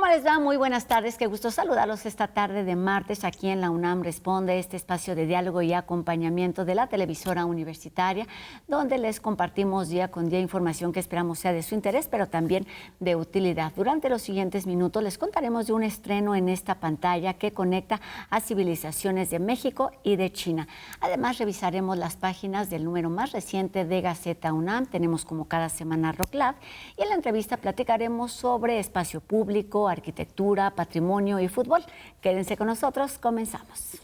¿Cómo les va? Muy buenas tardes. Qué gusto saludarlos esta tarde de martes aquí en la UNAM Responde, este espacio de diálogo y acompañamiento de la televisora universitaria, donde les compartimos día con día información que esperamos sea de su interés, pero también de utilidad. Durante los siguientes minutos les contaremos de un estreno en esta pantalla que conecta a civilizaciones de México y de China. Además, revisaremos las páginas del número más reciente de Gaceta UNAM. Tenemos como cada semana Rock Lab y en la entrevista platicaremos sobre espacio público, arquitectura, patrimonio y fútbol. Quédense con nosotros, comenzamos.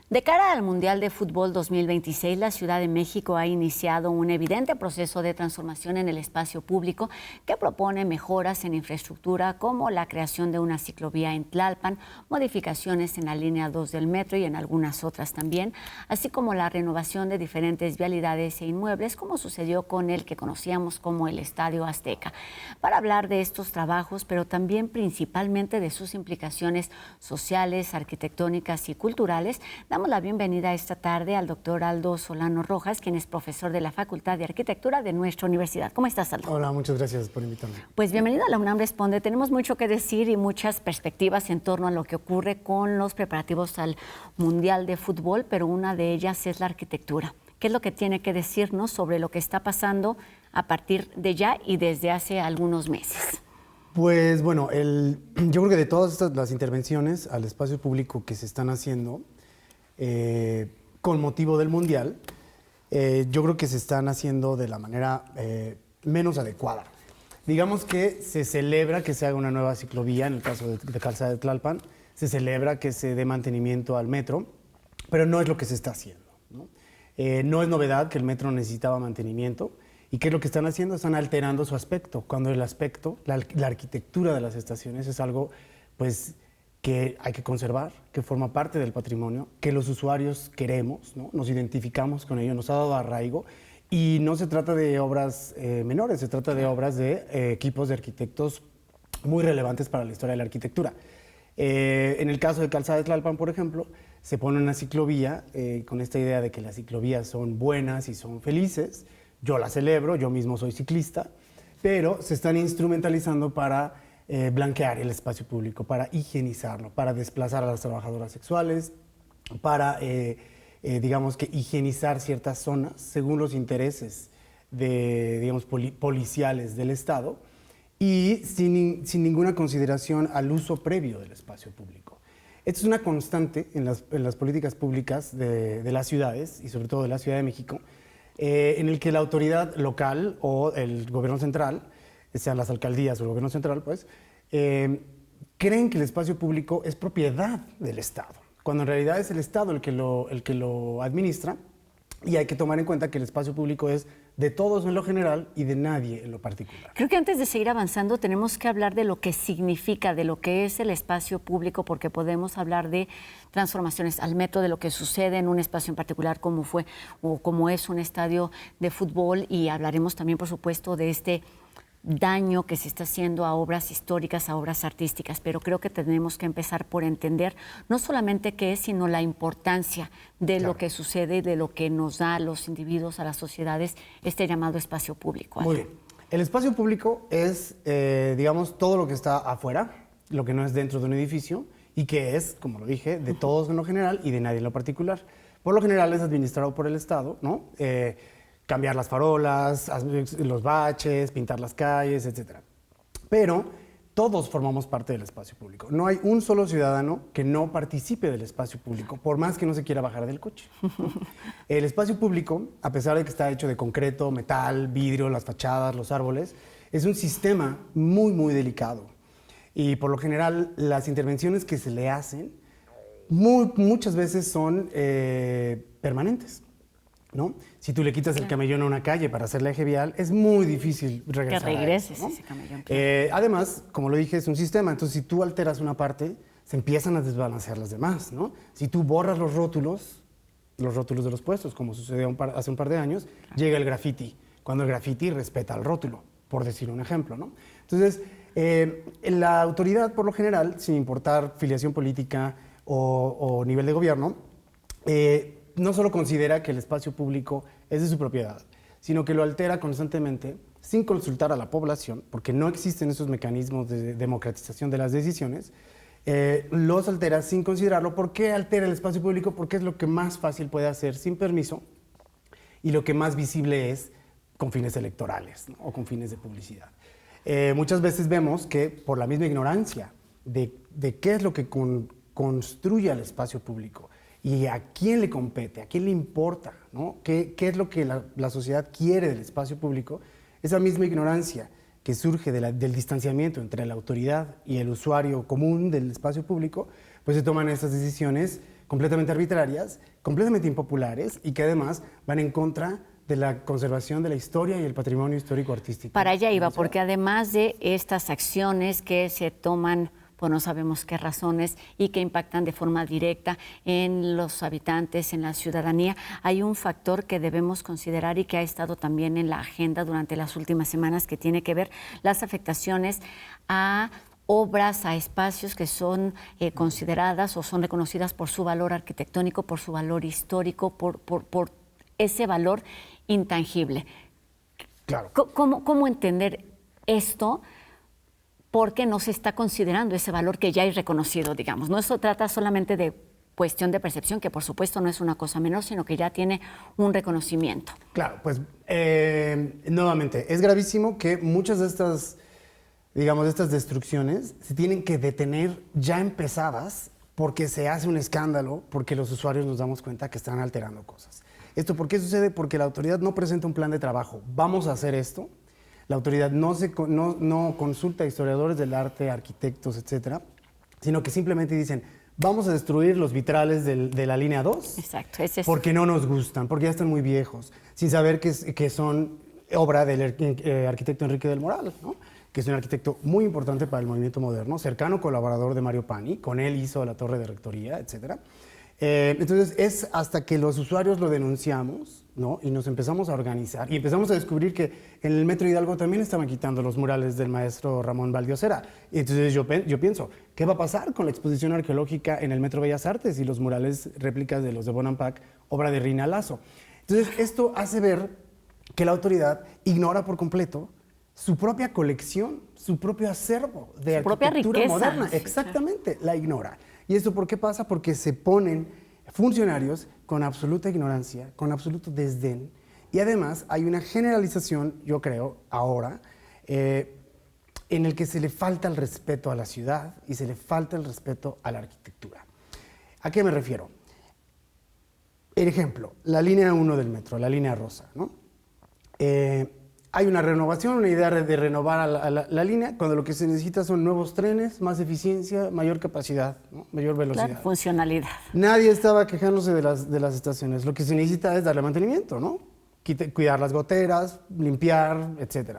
De cara al Mundial de Fútbol 2026, la Ciudad de México ha iniciado un evidente proceso de transformación en el espacio público que propone mejoras en infraestructura como la creación de una ciclovía en Tlalpan, modificaciones en la línea 2 del metro y en algunas otras también, así como la renovación de diferentes vialidades e inmuebles, como sucedió con el que conocíamos como el Estadio Azteca. Para hablar de estos trabajos, pero también principalmente de sus implicaciones sociales, arquitectónicas y culturales, damos la bienvenida esta tarde al doctor Aldo Solano Rojas, quien es profesor de la Facultad de Arquitectura de nuestra universidad. ¿Cómo estás, Aldo? Hola, muchas gracias por invitarme. Pues bienvenido a la UNAM Responde. Tenemos mucho que decir y muchas perspectivas en torno a lo que ocurre con los preparativos al Mundial de Fútbol, pero una de ellas es la arquitectura. ¿Qué es lo que tiene que decirnos sobre lo que está pasando a partir de ya y desde hace algunos meses? Pues bueno, yo creo que de todas las intervenciones al espacio público que se están haciendo, con motivo del Mundial, yo creo que se están haciendo de la manera menos adecuada. Digamos que se celebra que se haga una nueva ciclovía, en el caso de Calzada de Tlalpan, se celebra que se dé mantenimiento al metro, pero no es lo que se está haciendo, ¿no? No es novedad que el metro necesitaba mantenimiento. ¿Y qué es lo que están haciendo? Están alterando su aspecto, cuando el aspecto, la arquitectura de las estaciones es algo, pues, que hay que conservar, que forma parte del patrimonio, que los usuarios queremos, ¿no? Nos identificamos con ello, nos ha dado arraigo, y no se trata de obras menores, se trata de obras de equipos de arquitectos muy relevantes para la historia de la arquitectura. En el caso de Calzada de Tlalpan, por ejemplo, se pone una ciclovía con esta idea de que las ciclovías son buenas y son felices. Yo la celebro, yo mismo soy ciclista, pero se están instrumentalizando para blanquear el espacio público, para higienizarlo, para desplazar a las trabajadoras sexuales, para, digamos que, higienizar ciertas zonas según los intereses digamos, policiales del Estado y sin ninguna consideración al uso previo del espacio público. Esto es una constante en las políticas públicas de las ciudades y sobre todo de la Ciudad de México, en el que la autoridad local o el gobierno central, sean las alcaldías o el gobierno central, pues, creen que el espacio público es propiedad del Estado, cuando en realidad es el Estado el que lo administra, y hay que tomar en cuenta que el espacio público es de todos en lo general y de nadie en lo particular. Creo que antes de seguir avanzando tenemos que hablar de lo que significa, de lo que es el espacio público, porque podemos hablar de transformaciones al metro, de lo que sucede en un espacio en particular como fue o como es un estadio de fútbol, y hablaremos también, por supuesto, de este daño que se está haciendo a obras históricas, a obras artísticas, pero creo que tenemos que empezar por entender no solamente qué es, sino la importancia de lo que sucede, de lo que nos da a los individuos, a las sociedades, este llamado espacio público. Muy bien. El espacio público es, digamos, todo lo que está afuera, lo que no es dentro de un edificio, y que es, como lo dije, de todos en lo general y de nadie en lo particular. Por lo general es administrado por el Estado, ¿no? Cambiar las farolas, los baches, pintar las calles, etc. Pero todos formamos parte del espacio público. No hay un solo ciudadano que no participe del espacio público, por más que no se quiera bajar del coche. El espacio público, a pesar de que está hecho de concreto, metal, vidrio, las fachadas, los árboles, es un sistema muy, muy delicado. Y por lo general, las intervenciones que se le hacen muchas veces son permanentes, ¿no? Si tú le quitas el camellón a una calle para hacerle eje vial, es muy difícil regresar. Que regreses eso, ¿no? ese camellón. Además, como lo dije, es un sistema. Entonces, si tú alteras una parte, se empiezan a desbalancear las demás, ¿no? Si tú borras los rótulos de los puestos, como sucedió hace un par de años, llega el graffiti, cuando el graffiti respeta el rótulo, por decir un ejemplo, ¿no? Entonces, la autoridad, por lo general, sin importar filiación política o nivel de gobierno, no solo considera que el espacio público es de su propiedad, sino que lo altera constantemente sin consultar a la población, porque no existen esos mecanismos de democratización de las decisiones, los altera sin considerarlo. ¿Por qué altera el espacio público? Porque es lo que más fácil puede hacer sin permiso y lo que más visible es con fines electorales, ¿no? O con fines de publicidad. Muchas veces vemos que por la misma ignorancia de qué es lo que construye el espacio público y a quién le compete, a quién le importa, ¿no? ¿Qué es lo que la sociedad quiere del espacio público? Esa misma ignorancia que surge del distanciamiento entre la autoridad y el usuario común del espacio público, pues se toman estas decisiones completamente arbitrarias, completamente impopulares y que además van en contra de la conservación de la historia y el patrimonio histórico-artístico. Para allá iba, porque además de estas acciones que se toman por no sabemos qué razones y que impactan de forma directa en los habitantes, en la ciudadanía, hay un factor que debemos considerar y que ha estado también en la agenda durante las últimas semanas, que tiene que ver las afectaciones a obras, a espacios que son consideradas o son reconocidas por su valor arquitectónico, por su valor histórico, por ese valor intangible. Claro. ¿Cómo entender esto? Porque no se está considerando ese valor que ya es reconocido, digamos. No se trata solamente de cuestión de percepción, que por supuesto no es una cosa menor, sino que ya tiene un reconocimiento. Claro, pues nuevamente, es gravísimo que muchas de estas, digamos, de estas destrucciones se tienen que detener ya empezadas porque se hace un escándalo, porque los usuarios nos damos cuenta que están alterando cosas. ¿Esto por qué sucede? Porque la autoridad no presenta un plan de trabajo. Vamos a hacer esto. La autoridad no consulta a historiadores del arte, arquitectos, etcétera, sino que simplemente dicen, vamos a destruir los vitrales de la línea 2. Exacto, es eso. Porque no nos gustan, porque ya están muy viejos, sin saber que son obra del arquitecto Enrique del Moral, ¿no? Que es un arquitecto muy importante para el movimiento moderno, cercano colaborador de Mario Pani, con él hizo la torre de rectoría, etcétera. Entonces es hasta que los usuarios lo denunciamos, ¿no? Y nos empezamos a organizar y empezamos a descubrir que en el Metro Hidalgo también estaban quitando los murales del maestro Ramón Valdiosera. Y entonces yo pienso, ¿qué va a pasar con la exposición arqueológica en el Metro Bellas Artes y los murales réplicas de los de Bonampak, obra de Rina Lazo? Entonces esto hace ver que la autoridad ignora por completo su propia colección, su propio acervo de arquitectura moderna. Sí, exactamente, la ignora. ¿Y esto por qué pasa? Porque se ponen funcionarios con absoluta ignorancia, con absoluto desdén, y además hay una generalización, yo creo, ahora, en el que se le falta el respeto a la ciudad y se le falta el respeto a la arquitectura. ¿A qué me refiero? El ejemplo, la línea 1 del metro, la línea rosa, ¿no? Hay una renovación, una idea de renovar la línea, cuando lo que se necesita son nuevos trenes, más eficiencia, mayor capacidad, ¿no? Mayor velocidad. Claro, funcionalidad. Nadie estaba quejándose de las estaciones. Lo que se necesita es darle mantenimiento, ¿no? Cuidar las goteras, limpiar, etc.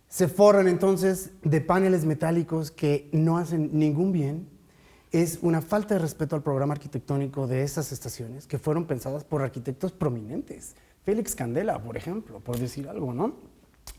Se forran entonces de paneles metálicos que no hacen ningún bien. Es una falta de respeto al programa arquitectónico de esas estaciones que fueron pensadas por arquitectos prominentes. Félix Candela, por ejemplo, por decir algo, ¿no?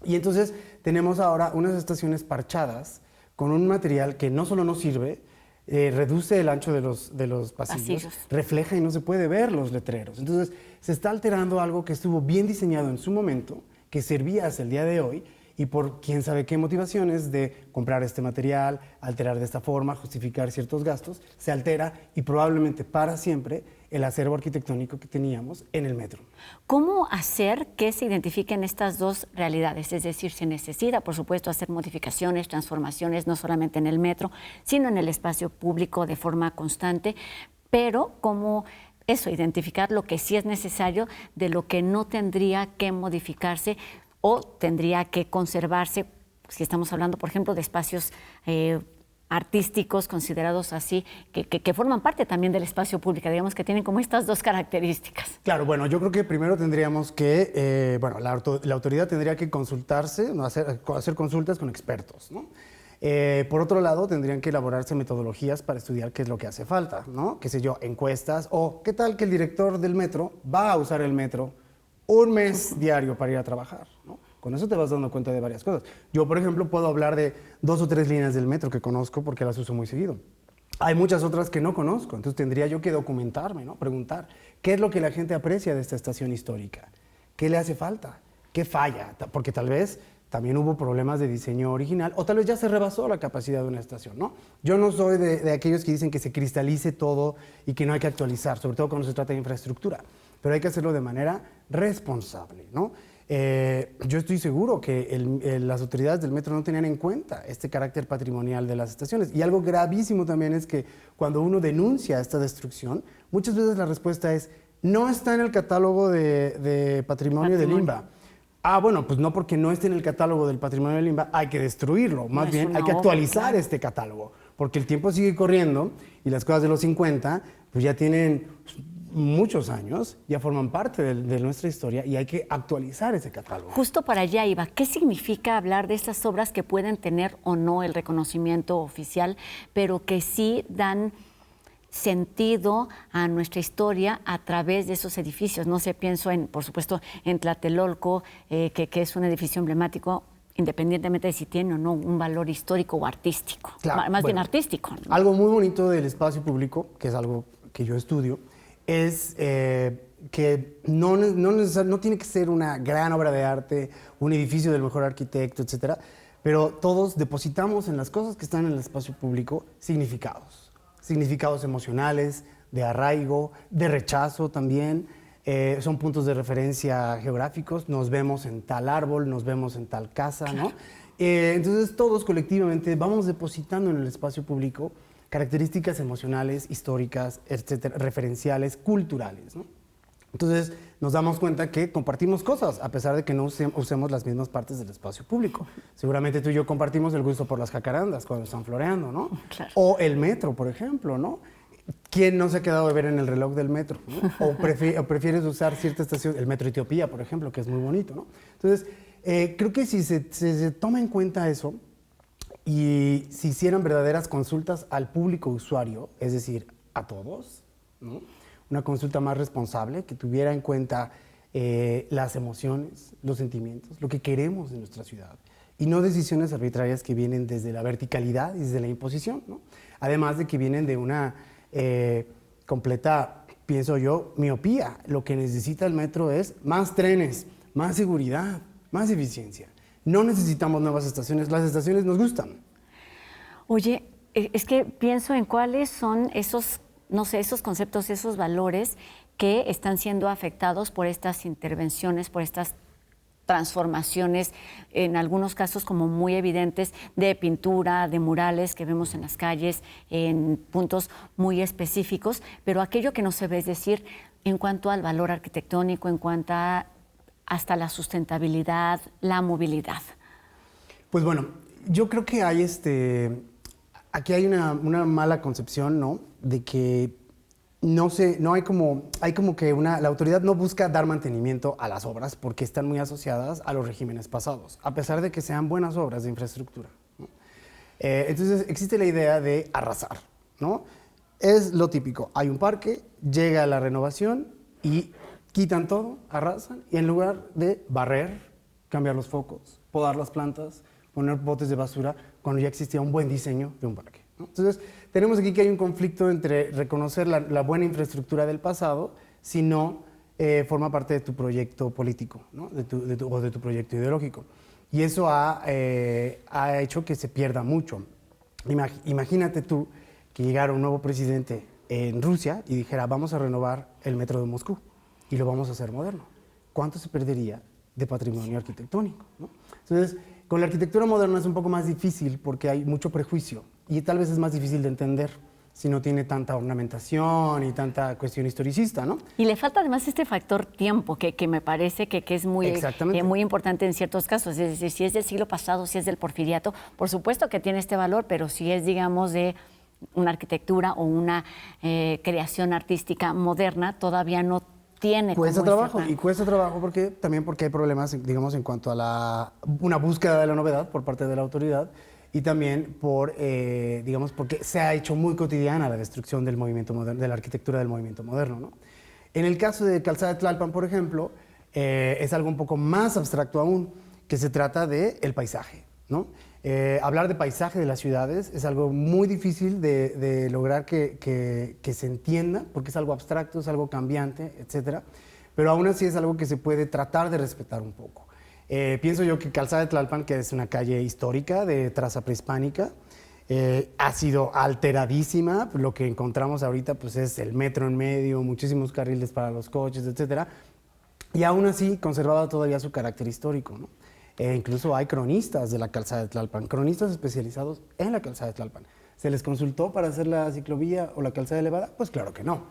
Y entonces tenemos ahora unas estaciones parchadas con un material que no solo no sirve, reduce el ancho de los pasillos, refleja y no se puede ver los letreros. Entonces se está alterando algo que estuvo bien diseñado en su momento, que servía hasta el día de hoy, y por quién sabe qué motivaciones de comprar este material, alterar de esta forma, justificar ciertos gastos, se altera y probablemente para siempre el acervo arquitectónico que teníamos en el metro. ¿Cómo hacer que se identifiquen estas dos realidades? Es decir, se necesita, por supuesto, hacer modificaciones, transformaciones, no solamente en el metro, sino en el espacio público de forma constante, pero ¿cómo eso, identificar lo que sí es necesario de lo que no tendría que modificarse o tendría que conservarse, si estamos hablando, por ejemplo, de espacios artísticos considerados así, que forman parte también del espacio público, digamos que tienen como estas dos características? Claro, bueno, yo creo que primero tendríamos que, la autoridad tendría que consultarse, ¿no? hacer consultas con expertos, ¿no? Por otro lado, tendrían que elaborarse metodologías para estudiar qué es lo que hace falta, ¿no? Qué sé yo, encuestas, o qué tal que el director del metro va a usar el metro un mes diario para ir a trabajar, ¿no? Con eso te vas dando cuenta de varias cosas. Yo, por ejemplo, puedo hablar de 2 o 3 líneas del metro que conozco porque las uso muy seguido. Hay muchas otras que no conozco, entonces tendría yo que documentarme, ¿no? Preguntar, ¿qué es lo que la gente aprecia de esta estación histórica? ¿Qué le hace falta? ¿Qué falla? Porque tal vez también hubo problemas de diseño original, o tal vez ya se rebasó la capacidad de una estación, ¿no? Yo no soy de aquellos que dicen que se cristalice todo y que no hay que actualizar, sobre todo cuando se trata de infraestructura, pero hay que hacerlo de manera responsable, ¿no? Yo estoy seguro que las autoridades del metro no tenían en cuenta este carácter patrimonial de las estaciones. Y algo gravísimo también es que cuando uno denuncia esta destrucción, muchas veces la respuesta es, no está en el catálogo de patrimonio del INBA. Ah, bueno, pues no, porque no esté en el catálogo del patrimonio del INBA, hay que destruirlo. Más bien, hay que actualizar este catálogo, porque el tiempo sigue corriendo y las cosas de los 50 pues ya tienen muchos años, ya forman parte de nuestra historia y hay que actualizar ese catálogo. Justo para allá iba. ¿Qué significa hablar de estas obras que pueden tener o no el reconocimiento oficial, pero que sí dan sentido a nuestra historia a través de esos edificios? No sé, pienso por supuesto, en Tlatelolco, que es un edificio emblemático, independientemente de si tiene o no un valor histórico o artístico. Claro, más bien artístico, ¿no? Algo muy bonito del espacio público, que es algo que yo estudio, es que no tiene que ser una gran obra de arte, un edificio del mejor arquitecto, etcétera, pero todos depositamos en las cosas que están en el espacio público significados emocionales, de arraigo, de rechazo también. Son puntos de referencia geográficos, nos vemos en tal árbol, nos vemos en tal casa, claro, ¿no? Entonces todos colectivamente vamos depositando en el espacio público características emocionales, históricas, etcétera, referenciales, culturales, ¿no? Entonces nos damos cuenta que compartimos cosas, a pesar de que no usemos las mismas partes del espacio público. Seguramente tú y yo compartimos el gusto por las jacarandas cuando están floreando, ¿no? Claro. O el metro, por ejemplo, ¿no? ¿Quién no se ha quedado de ver en el reloj del metro, ¿no? O prefieres usar cierta estación, el metro Etiopía, por ejemplo, que es muy bonito, ¿no? Entonces, creo que si se toma en cuenta eso, y si hicieran verdaderas consultas al público usuario, es decir, a todos, ¿no? Una consulta más responsable, que tuviera en cuenta las emociones, los sentimientos, lo que queremos en nuestra ciudad, y no decisiones arbitrarias que vienen desde la verticalidad y desde la imposición, ¿no? Además de que vienen de una completa, pienso yo, miopía. Lo que necesita el metro es más trenes, más seguridad, más eficiencia. No necesitamos nuevas estaciones, las estaciones nos gustan. Oye, es que pienso en cuáles son esos, no sé, esos conceptos, esos valores que están siendo afectados por estas intervenciones, por estas transformaciones, en algunos casos como muy evidentes, de pintura, de murales que vemos en las calles, en puntos muy específicos, pero aquello que no se ve, es decir, en cuanto al valor arquitectónico, en cuanto a hasta la sustentabilidad, la movilidad. Pues bueno, yo creo que hay aquí hay una mala concepción, ¿no? De que hay como que la autoridad no busca dar mantenimiento a las obras porque están muy asociadas a los regímenes pasados, a pesar de que sean buenas obras de infraestructura, ¿no? Entonces existe la idea de arrasar, ¿no? Es lo típico, hay un parque, llega la renovación y quitan todo, arrasan, y en lugar de barrer, cambiar los focos, podar las plantas, poner botes de basura, cuando ya existía un buen diseño de un parque, ¿no? Entonces, tenemos aquí que hay un conflicto entre reconocer la buena infraestructura del pasado, si no forma parte de tu proyecto político, ¿no? o de tu proyecto ideológico. Y eso ha hecho que se pierda mucho. Imagínate tú que llegara un nuevo presidente en Rusia y dijera, vamos a renovar el metro de Moscú y lo vamos a hacer moderno. ¿Cuánto se perdería de patrimonio arquitectónico, ¿no? Entonces, con la arquitectura moderna es un poco más difícil porque hay mucho prejuicio y tal vez es más difícil de entender si no tiene tanta ornamentación y tanta cuestión historicista, ¿no? Y le falta además este factor tiempo, que me parece que es muy importante en ciertos casos. Es decir, si es del siglo pasado, si es del porfiriato, por supuesto que tiene este valor, pero si es, digamos, de una arquitectura o una creación artística moderna, todavía no tiene. Cuesta trabajo, y cuesta trabajo porque hay problemas, digamos, en cuanto a una búsqueda de la novedad por parte de la autoridad, y también porque se ha hecho muy cotidiana la destrucción del movimiento moderno, de la arquitectura del movimiento moderno, ¿no? En el caso de Calzada de Tlalpan, por ejemplo, es algo un poco más abstracto aún, que se trata del paisaje, ¿no? Hablar de paisaje de las ciudades es algo muy difícil de lograr que se entienda, porque es algo abstracto, es algo cambiante, etcétera. Pero aún así es algo que se puede tratar de respetar un poco. Pienso yo que Calzada de Tlalpan, que es una calle histórica de traza prehispánica, ha sido alteradísima. Lo que encontramos ahorita pues, es el metro en medio, muchísimos carriles para los coches, etcétera. Y aún así conservaba todavía su carácter histórico, ¿no? Incluso hay cronistas de la Calzada de Tlalpan, cronistas especializados en la Calzada de Tlalpan. ¿Se les consultó para hacer la ciclovía o la calzada elevada? Pues claro que no.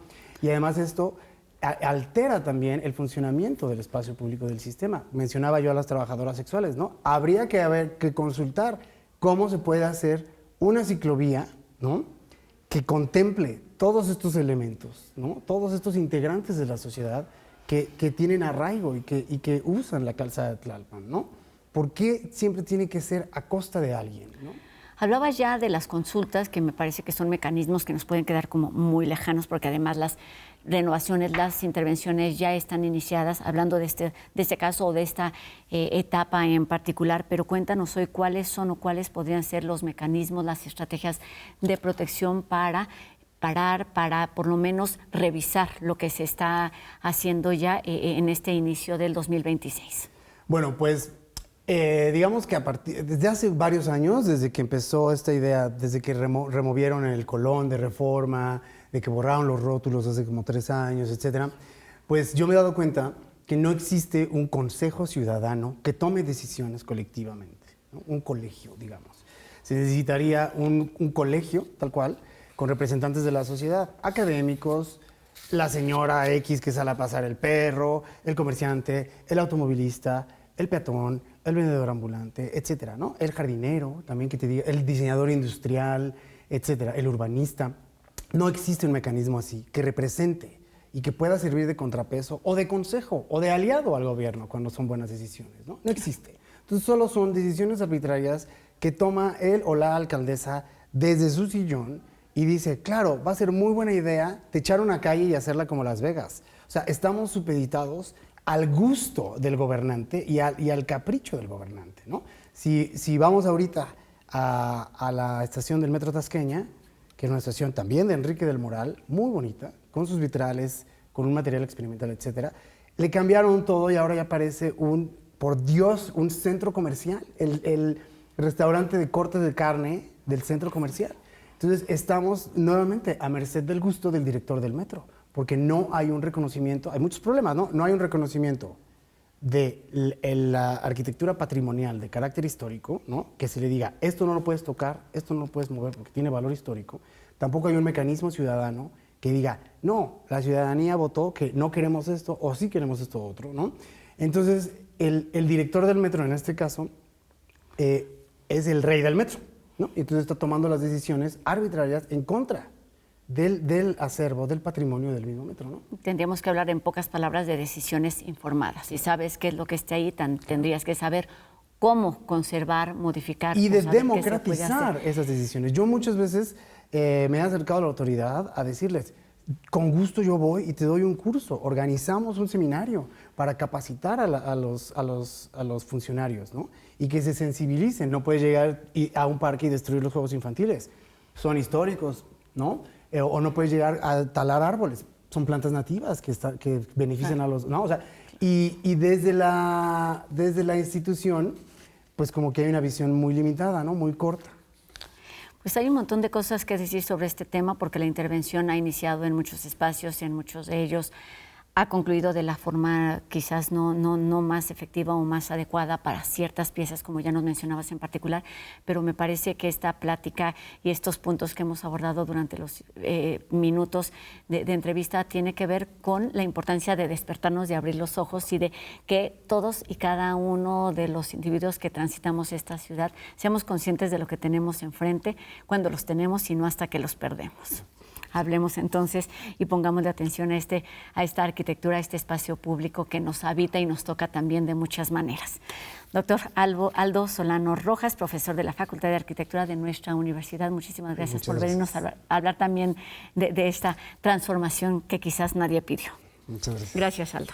Y además esto altera también el funcionamiento del espacio público del sistema. Mencionaba yo a las trabajadoras sexuales, ¿no? Habría que consultar cómo se puede hacer una ciclovía, ¿no?, que contemple todos estos elementos, ¿no?, todos estos integrantes de la sociedad que tienen arraigo y que usan la Calzada de Tlalpan, ¿no? ¿Por qué siempre tiene que ser a costa de alguien, ¿no? Hablaba ya de las consultas, que me parece que son mecanismos que nos pueden quedar como muy lejanos, porque además las renovaciones, las intervenciones ya están iniciadas, hablando de este caso o de esta etapa en particular, pero cuéntanos hoy cuáles son o cuáles podrían ser los mecanismos, las estrategias de protección para parar, para por lo menos revisar lo que se está haciendo ya en este inicio del 2026. Bueno, pues digamos que desde hace varios años, desde que empezó esta idea, desde que removieron el Colón de Reforma, de que borraron los rótulos hace como 3 años, etcétera, pues yo me he dado cuenta que no existe un consejo ciudadano que tome decisiones colectivamente, ¿no? Un colegio, digamos. Se necesitaría un colegio, tal cual, con representantes de la sociedad, académicos, la señora X que sale a pasar el perro, el comerciante, el automovilista, el peatón, el vendedor ambulante, etcétera, ¿no? El jardinero, también que te diga, el diseñador industrial, etcétera, el urbanista. No existe un mecanismo así que represente y que pueda servir de contrapeso o de consejo o de aliado al gobierno cuando son buenas decisiones, ¿no? No existe. Entonces solo son decisiones arbitrarias que toma él o la alcaldesa desde su sillón y dice, claro, va a ser muy buena idea techar una calle y hacerla como Las Vegas. O sea, estamos supeditados al gusto del gobernante y al capricho del gobernante, ¿no? Si vamos ahorita a la estación del Metro Tasqueña, que es una estación también de Enrique del Moral, muy bonita, con sus vitrales, con un material experimental, etcétera, le cambiaron todo y ahora ya parece por Dios, un centro comercial, el restaurante de cortes de carne del centro comercial. Entonces estamos nuevamente a merced del gusto del director del metro, porque no hay un reconocimiento, hay muchos problemas, ¿no? No hay un reconocimiento de la arquitectura patrimonial de carácter histórico, ¿no? Que se le diga, esto no lo puedes tocar, esto no lo puedes mover porque tiene valor histórico. Tampoco hay un mecanismo ciudadano que diga, no, la ciudadanía votó que no queremos esto o sí queremos esto otro, ¿no? Entonces, el director del metro, en este caso, es el rey del metro, ¿no? Entonces está tomando las decisiones arbitrarias en contra del acervo, del patrimonio del mismo metro, ¿no? Tendríamos que hablar en pocas palabras de decisiones informadas. Si sabes qué es lo que esté ahí, tendrías que saber cómo conservar, modificar. Y de democratizar esas decisiones. Yo muchas veces me he acercado a la autoridad a decirles, con gusto yo voy y te doy un curso, organizamos un seminario para capacitar a los funcionarios, ¿no? Y que se sensibilicen. No puedes llegar a un parque y destruir los juegos infantiles. Son históricos, ¿no? O no puedes llegar a talar árboles. Son plantas nativas que benefician a los... ¿no? O sea, y desde la institución, pues como que hay una visión muy limitada, ¿no? Muy corta. Pues hay un montón de cosas que decir sobre este tema porque la intervención ha iniciado en muchos espacios y en muchos de ellos ha concluido de la forma quizás no más efectiva o más adecuada para ciertas piezas, como ya nos mencionabas en particular, pero me parece que esta plática y estos puntos que hemos abordado durante los minutos de entrevista tiene que ver con la importancia de despertarnos, de abrir los ojos y de que todos y cada uno de los individuos que transitamos esta ciudad seamos conscientes de lo que tenemos enfrente cuando los tenemos y no hasta que los perdemos. Hablemos entonces y pongamos la atención a esta arquitectura, a este espacio público que nos habita y nos toca también de muchas maneras. Doctor Aldo Solano Rojas, profesor de la Facultad de Arquitectura de nuestra universidad, muchísimas gracias por venirnos a hablar también de esta transformación que quizás nadie pidió. Muchas gracias. Gracias, Aldo.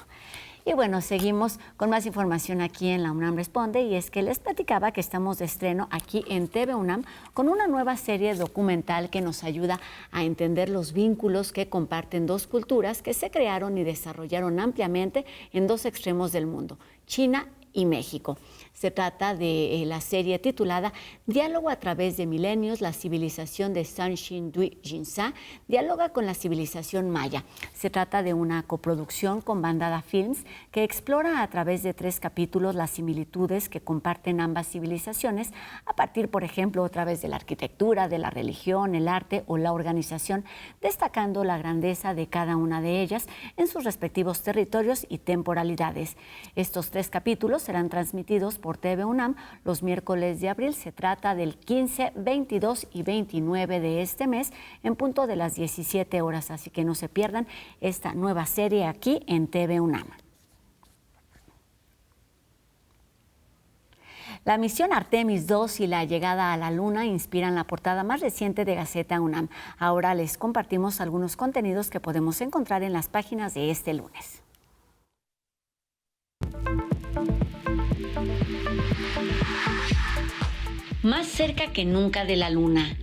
Y bueno, seguimos con más información aquí en la UNAM Responde, y es que les platicaba que estamos de estreno aquí en TV UNAM con una nueva serie documental que nos ayuda a entender los vínculos que comparten dos culturas que se crearon y desarrollaron ampliamente en dos extremos del mundo, China y México. Se trata de la serie titulada Diálogo a través de milenios, la civilización de Sanshin Dui Jinsa dialoga con la civilización maya. Se trata de una coproducción con Bandada Films que explora a través de 3 capítulos las similitudes que comparten ambas civilizaciones a partir, por ejemplo, a través de la arquitectura, de la religión, el arte o la organización, destacando la grandeza de cada una de ellas en sus respectivos territorios y temporalidades. Estos 3 capítulos serán transmitidos por TV UNAM los miércoles de abril. Se trata del 15, 22 y 29 de este mes en punto de las 17 horas, así que no se pierdan esta nueva serie aquí en TV UNAM. La misión Artemis II y la llegada a la Luna inspiran la portada más reciente de Gaceta UNAM. Ahora les compartimos algunos contenidos que podemos encontrar en las páginas de este lunes. Más cerca que nunca de la Luna.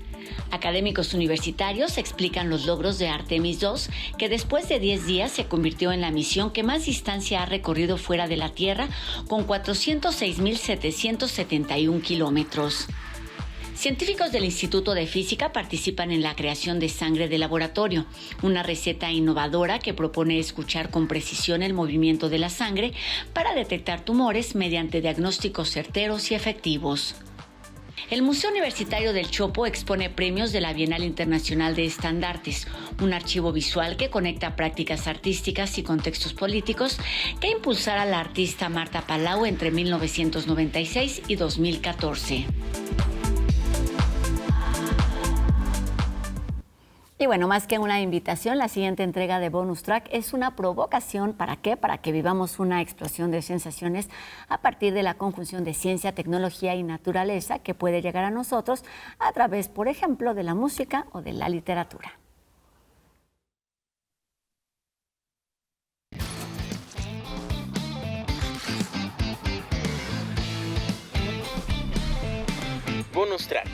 Académicos universitarios explican los logros de Artemis II, que después de 10 días se convirtió en la misión que más distancia ha recorrido fuera de la Tierra, con 406.771 kilómetros. Científicos del Instituto de Física participan en la creación de sangre de laboratorio, una receta innovadora que propone escuchar con precisión el movimiento de la sangre para detectar tumores mediante diagnósticos certeros y efectivos. El Museo Universitario del Chopo expone premios de la Bienal Internacional de Estandartes, un archivo visual que conecta prácticas artísticas y contextos políticos que impulsara a la artista Marta Palau entre 1996 y 2014. Y bueno, más que una invitación, la siguiente entrega de Bonus Track es una provocación. ¿Para qué? Para que vivamos una explosión de sensaciones a partir de la conjunción de ciencia, tecnología y naturaleza que puede llegar a nosotros a través, por ejemplo, de la música o de la literatura. Bonus Track.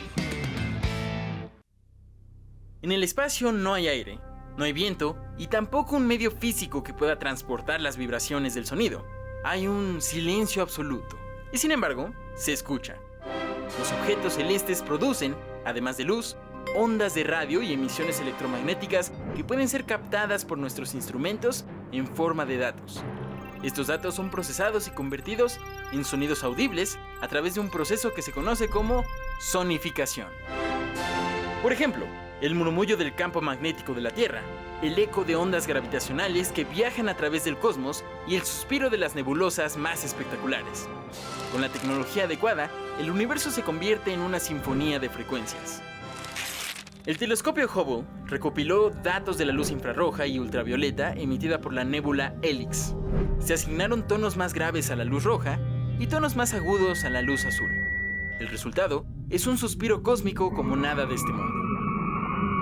En el espacio no hay aire, no hay viento y tampoco un medio físico que pueda transportar las vibraciones del sonido. Hay un silencio absoluto y sin embargo se escucha. Los objetos celestes producen, además de luz, ondas de radio y emisiones electromagnéticas que pueden ser captadas por nuestros instrumentos en forma de datos. Estos datos son procesados y convertidos en sonidos audibles a través de un proceso que se conoce como sonificación. Por ejemplo, el murmullo del campo magnético de la Tierra, el eco de ondas gravitacionales que viajan a través del cosmos y el suspiro de las nebulosas más espectaculares. Con la tecnología adecuada, el universo se convierte en una sinfonía de frecuencias. El telescopio Hubble recopiló datos de la luz infrarroja y ultravioleta emitida por la nébula Helix. Se asignaron tonos más graves a la luz roja y tonos más agudos a la luz azul. El resultado es un suspiro cósmico como nada de este mundo.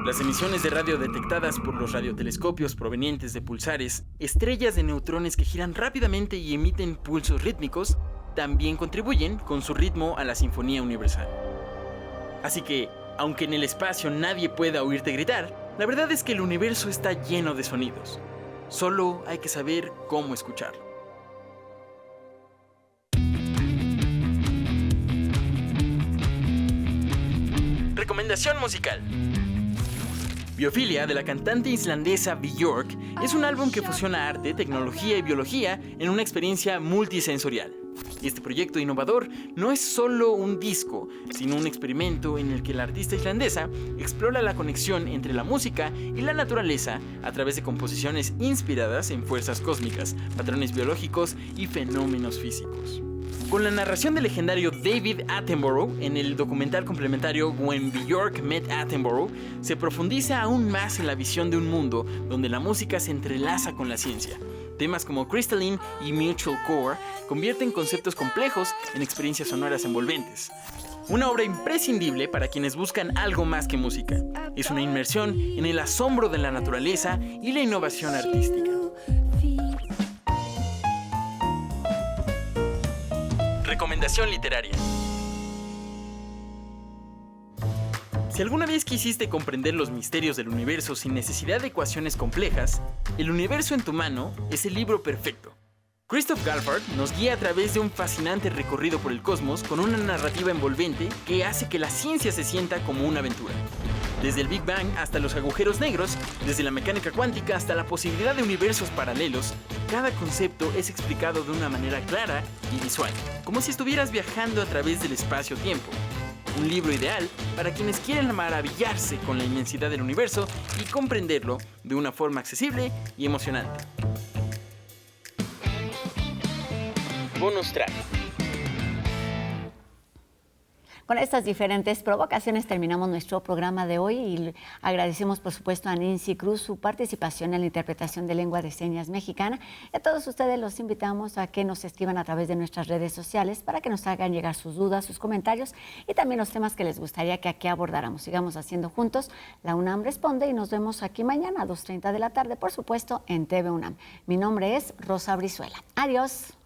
Las emisiones de radio detectadas por los radiotelescopios provenientes de pulsares, estrellas de neutrones que giran rápidamente y emiten pulsos rítmicos, también contribuyen con su ritmo a la sinfonía universal. Así que, aunque en el espacio nadie pueda oírte gritar, la verdad es que el universo está lleno de sonidos. Solo hay que saber cómo escucharlo. Recomendación musical. Biofilia, de la cantante islandesa Björk, es un álbum que fusiona arte, tecnología y biología en una experiencia multisensorial. Este proyecto innovador no es solo un disco, sino un experimento en el que la artista islandesa explora la conexión entre la música y la naturaleza a través de composiciones inspiradas en fuerzas cósmicas, patrones biológicos y fenómenos físicos. Con la narración del legendario David Attenborough en el documental complementario When Björk Met Attenborough, se profundiza aún más en la visión de un mundo donde la música se entrelaza con la ciencia. Temas como Crystalline y Mutual Core convierten conceptos complejos en experiencias sonoras envolventes. Una obra imprescindible para quienes buscan algo más que música. Es una inmersión en el asombro de la naturaleza y la innovación artística. recomendación literaria. Si alguna vez quisiste comprender los misterios del universo sin necesidad de ecuaciones complejas, El universo en tu mano es el libro perfecto. Christoph Galfard nos guía a través de un fascinante recorrido por el cosmos con una narrativa envolvente que hace que la ciencia se sienta como una aventura. Desde el Big Bang hasta los agujeros negros, desde la mecánica cuántica hasta la posibilidad de universos paralelos, cada concepto es explicado de una manera clara y visual, como si estuvieras viajando a través del espacio-tiempo. Un libro ideal para quienes quieren maravillarse con la inmensidad del universo y comprenderlo de una forma accesible y emocionante. Bonus track. Con estas diferentes provocaciones terminamos nuestro programa de hoy y agradecemos por supuesto a Nancy Cruz su participación en la interpretación de lengua de señas mexicana. Y a todos ustedes los invitamos a que nos escriban a través de nuestras redes sociales para que nos hagan llegar sus dudas, sus comentarios y también los temas que les gustaría que aquí abordáramos. Sigamos haciendo juntos La UNAM Responde y nos vemos aquí mañana a 2:30 de la tarde, por supuesto, en TV UNAM. Mi nombre es Rosa Brizuela. Adiós.